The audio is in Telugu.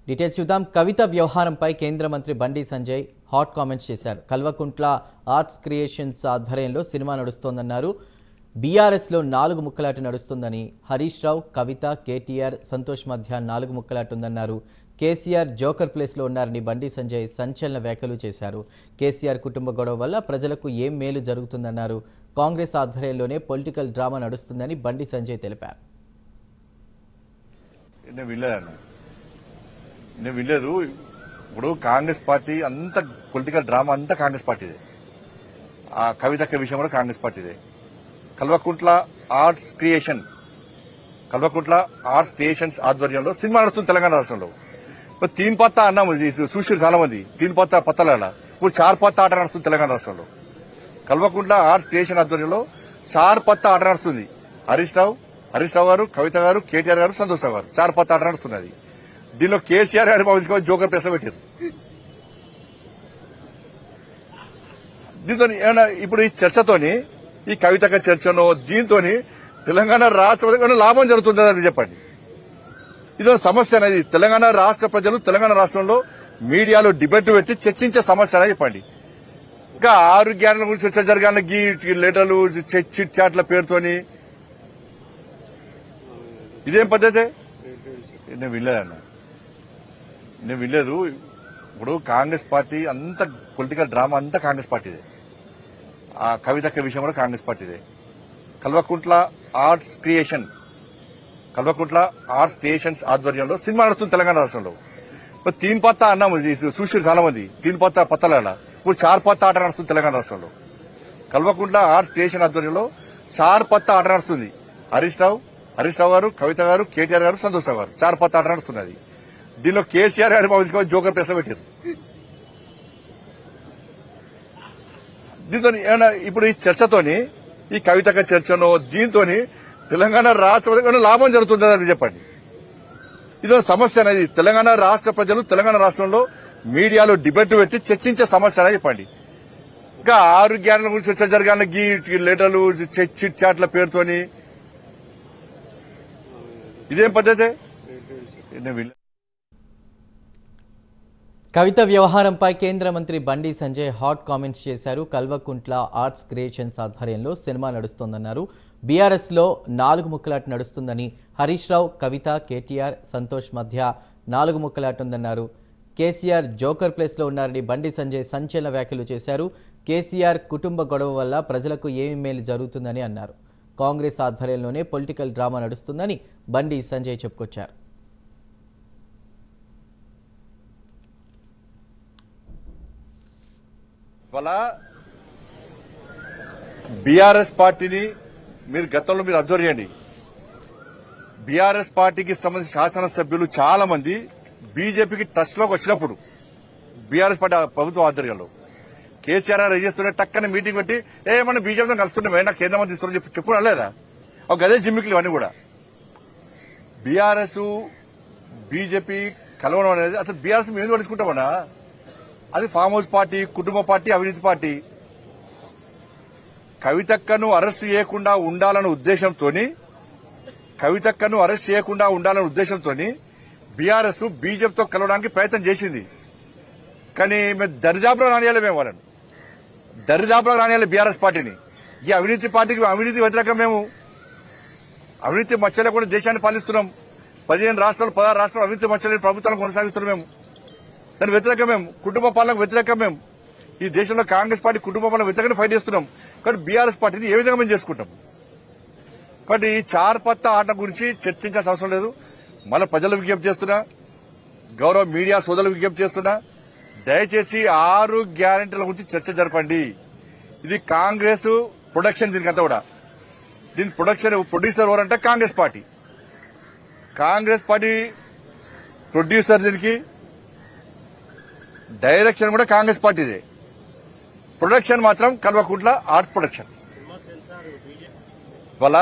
డీటెయిల్స్ చూద్దాం. కవిత వ్యవహారంపై కేంద్ర మంత్రి బండి సంజయ్ హాట్ కామెంట్స్ చేశారు. కల్వకుంట్ల ఆర్ట్స్ క్రియేషన్స్ ఆధ్వర్యంలో సినిమా నడుస్తోందన్నారు. బీఆర్ఎస్లో 4 ముక్కలాట నడుస్తుందని, హరీష్ రావు, కవిత, కేటీఆర్, సంతోష్ మధ్య 4 ముక్కలాట ఉందన్నారు. కేసీఆర్ జోకర్ ప్లేస్లో ఉన్నారని బండి సంజయ్ సంచలన వ్యాఖ్యలు చేశారు. కేసీఆర్ కుటుంబ గొడవ వల్ల ప్రజలకు ఏం మేలు జరుగుతుందన్నారు. కాంగ్రెస్ ఆధ్వర్యంలోనే పొలిటికల్ డ్రామా నడుస్తుందని బండి సంజయ్ తెలిపారు. నేను వినలేదు. ఇప్పుడు కాంగ్రెస్ పార్టీ అంత పొలిటికల్ డ్రామా అంతా కాంగ్రెస్ పార్టీదే. ఆ కవితక్క విషయం కూడా కాంగ్రెస్ పార్టీదే. కల్వకుంట్ల ఆర్ట్స్ క్రియేషన్స్ ఆధ్వర్యంలో సినిమా నడుస్తుంది తెలంగాణ రాష్ట్రంలో. ఇప్పుడు 3 పత్తా అన్నాము చూసి చాలా మంది 3 పత్తా పత్తాల ఇప్పుడు 4 పత్తా ఆట నడుస్తుంది తెలంగాణ రాష్ట్రంలో. కల్వకుంట్ల ఆర్ట్స్ క్రియేషన్ ఆధ్వర్యంలో 4 పత్తా ఆట నడుస్తుంది. హరీష్ రావు గారు, కవిత గారు, కేటీఆర్ గారు, సంతోష్ రావు గారు 4 పత్తా ఆట నడుస్తున్నది. దీనిలో కేసీఆర్ గారి తీసుకొని జోకర్ ప్లేస్ లో పెట్టారు. దీంతో ఏమైనా ఇప్పుడు ఈ చర్చతోని, ఈ కవితక చర్చనో దీంతో తెలంగాణ రాష్ట్ర లాభం జరుగుతుందని చెప్పండి. ఇదో సమస్య అనేది. తెలంగాణ రాష్ట్ర ప్రజలు తెలంగాణ రాష్ట్రంలో మీడియాలో డిబేట్ పెట్టి చర్చించే సమస్య అనేది చెప్పండి. ఇంకా 6 గ్యారెంటీల గురించి చర్చ జరగాలని గీ లెటర్లు చిట్ చాట్ల పేరుతోని ఇదేం పద్ధతి? నేను వినలేదు. ఇప్పుడు కాంగ్రెస్ పార్టీ అంత పొలిటికల్ డ్రామా అంతా కాంగ్రెస్ పార్టీదే. ఆ కవితక్క విషయం కూడా కాంగ్రెస్ పార్టీదే. కల్వకుంట్ల ఆర్ట్స్ క్రియేషన్స్ ఆధ్వర్యంలో సినిమా నడుస్తుంది తెలంగాణ రాష్ట్రంలో. ఇప్పుడు 3 పత్తా అన్నాము చూసి చాలా మంది 3 పత్తా పత్తాల ఇప్పుడు 4 పత్తా ఆట నడుస్తుంది తెలంగాణ రాష్ట్రంలో. కల్వకుంట్ల ఆర్ట్స్ క్రియేషన్ ఆధ్వర్యంలో 4 పత్తా ఆట నడుస్తుంది. హరీష్ రావు గారు, కవిత గారు, కేటీఆర్ గారు, సంతోష్ రావు గారు 4 పత్తా ఆట నడుస్తున్నది. దీనిలో కేసీఆర్ గారి తీసుకొని జోకర్ ప్లేస్ లో పెట్టారు. దీంతో ఏమైనా ఇప్పుడు ఈ చర్చతోని, ఈ కవితక చర్చనో దీంతో తెలంగాణ రాష్ట్ర లాభం జరుగుతుందని చెప్పండి. ఇదో సమస్య అనేది. తెలంగాణ రాష్ట్ర ప్రజలు తెలంగాణ రాష్ట్రంలో మీడియాలో డిబేట్ పెట్టి చర్చించే సమస్య అనేది చెప్పండి. ఇంకా 6 గ్యారెంటీల గురించి చర్చ జరగాలని గీ లెటర్లు చిట్ చాట్ల పేరుతోని ఇదేం పద్ధతి? కవిత వ్యవహారంపై కేంద్ర మంత్రి బండి సంజయ్ హాట్ కామెంట్స్ చేశారు. కల్వకుంట్ల ఆర్ట్స్ క్రియేషన్స్ ఆధ్వర్యంలో సినిమా నడుస్తోందన్నారు. బీఆర్ఎస్లో 4 ముక్కలాట నడుస్తుందని, హరీష్ రావు, కవిత, కేటీఆర్, సంతోష్ మధ్య 4 ముక్కలాట ఉందన్నారు. కేసీఆర్ జోకర్ ప్లేస్లో ఉన్నారని బండి సంజయ్ సంచలన వ్యాఖ్యలు చేశారు. కేసీఆర్ కుటుంబ గొడవ వల్ల ప్రజలకు ఏమి మేలు జరుగుతుందని అన్నారు. కాంగ్రెస్ ఆధ్వర్యంలోనే పొలిటికల్ డ్రామా నడుస్తుందని బండి సంజయ్ చెప్పుకొచ్చారు. ఇవాళ బీఆర్ఎస్ పార్టీని మీరు గతంలో అబ్జర్వ్ చేయండి. బీఆర్ఎస్ పార్టీకి సంబంధించిన శాసనసభ్యులు చాలా మంది బీజేపీకి టచ్ లోకి వచ్చినప్పుడు బీఆర్ఎస్ పార్టీ ప్రభుత్వ ఆధ్వర్యంలో కేసీఆర్ గారు చేస్తుంటే టక్కన మీటింగ్ పెట్టి మనం బీజేపీతో కలుస్తున్నామే, నాకు కేంద్ర మంత్రి ఇస్తున్నారని చెప్పుకోవడం లేదా? ఒక గదే జిమ్మికులు ఇవన్నీ కూడా. బీఆర్ఎస్ బీజేపీ కలవడం అనేది అసలు బీఆర్ఎస్ మేము పడుచుకుంటామన్నా. అది ఫామ్ హౌస్ పార్టీ, కుటుంబ పార్టీ, అవినీతి పార్టీ. కవితక్కను అరెస్ట్ చేయకుండా ఉండాలన్న ఉద్దేశంతో బీఆర్ఎస్ బీజేపీతో కలవడానికి ప్రయత్నం చేసింది. కానీ మేము దరిదాపులో రానియాలి. మేము వాళ్ళని దరిదాపులో రానియాలి బీఆర్ఎస్ పార్టీని. ఈ అవినీతి పార్టీకి అవినీతి వ్యతిరేకం. మేము అవినీతి మచ్చలేకుండా దేశాన్ని పాలిస్తున్నాం. 15 రాష్ట్రాలు 16 రాష్ట్రాలు అవినీతి మచ్చలేని ప్రభుత్వాలను కొనసాగిస్తున్నాం. మేము దాని వ్యతిరేకం. మేము కుటుంబ పాలనకు వ్యతిరేకం. మేము ఈ దేశంలో కాంగ్రెస్ పార్టీ కుటుంబ పాలన వ్యతిరేకంగా ఫైట్ చేస్తున్నాం. కానీ బీఆర్ఎస్ పార్టీని ఏ విధంగా మేము చేసుకుంటాం? కాబట్టి ఈ 4 పత్తా ఆట గురించి చర్చించాల్సిన అవసరం లేదు. మళ్ళీ ప్రజలకు విజ్ఞప్తి చేస్తున్నా, గౌరవ మీడియా సోదరులకు విజ్ఞప్తి చేస్తున్నా, దయచేసి 6 గ్యారెంటీల గురించి చర్చ జరపండి. ఇది కాంగ్రెస్ ప్రొడక్షన్. దీనికంతా కూడా దీని ప్రొడ్యూసర్ ఎవరంటే కాంగ్రెస్ పార్టీ ప్రొడ్యూసర్. దీనికి డైరెక్షన్ కూడా కాంగ్రెస్ పార్టీదే. ప్రొడక్షన్ మాత్రం కల్వకుంట్ల ఆర్ట్స్ ప్రొడక్షన్. ఇవాళ